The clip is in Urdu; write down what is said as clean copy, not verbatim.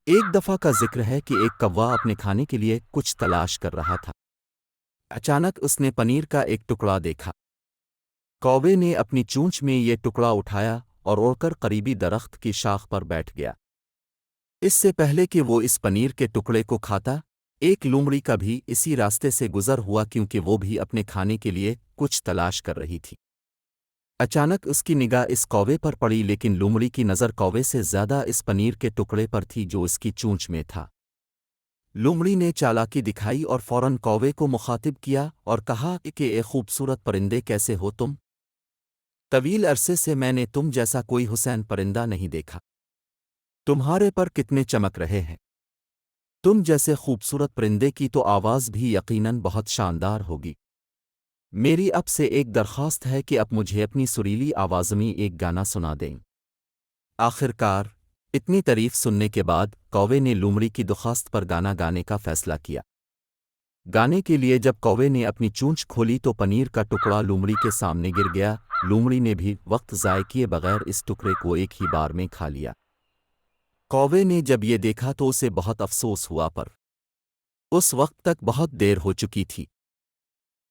ایک دفعہ کا ذکر ہے کہ ایک کوا اپنے کھانے کے لیے کچھ تلاش کر رہا تھا۔ اچانک اس نے پنیر کا ایک ٹکڑا دیکھا۔ کوے نے اپنی چونچ میں یہ ٹکڑا اٹھایا اور اڑ کر قریبی درخت کی شاخ پر بیٹھ گیا۔ اس سے پہلے کہ وہ اس پنیر کے ٹکڑے کو کھاتا، ایک لومڑی کا بھی اسی راستے سے گزر ہوا کیونکہ وہ بھی اپنے کھانے کے لیے کچھ تلاش کر رہی تھی۔ اچانک اس کی نگاہ اس کوے پر پڑی لیکن لومڑی کی نظر کوے سے زیادہ اس پنیر کے ٹکڑے پر تھی جو اس کی چونچ میں تھا۔ لومڑی نے چالاکی دکھائی اور فوراً کوے کو مخاطب کیا اور کہا کہ اے خوبصورت پرندے کیسے ہو تم؟ طویل عرصے سے میں نے تم جیسا کوئی حسین پرندہ نہیں دیکھا۔ تمہارے پر کتنے چمک رہے ہیں۔ تم جیسے خوبصورت پرندے کی تو آواز بھی یقیناً بہت شاندار ہوگی۔ میری اب سے ایک درخواست ہے کہ اب مجھے اپنی سریلی آواز میں ایک گانا سنا دیں۔ آخرکار اتنی تعریف سننے کے بعد کوے نے لومڑی کی درخواست پر گانا گانے کا فیصلہ کیا۔ گانے کے لیے جب کوے نے اپنی چونچ کھولی تو پنیر کا ٹکڑا لومڑی کے سامنے گر گیا۔ لومڑی نے بھی وقت ضائع کیے بغیر اس ٹکڑے کو ایک ہی بار میں کھا لیا۔ کوے نے جب یہ دیکھا تو اسے بہت افسوس ہوا پر اس وقت تک بہت دیر ہو چکی تھی۔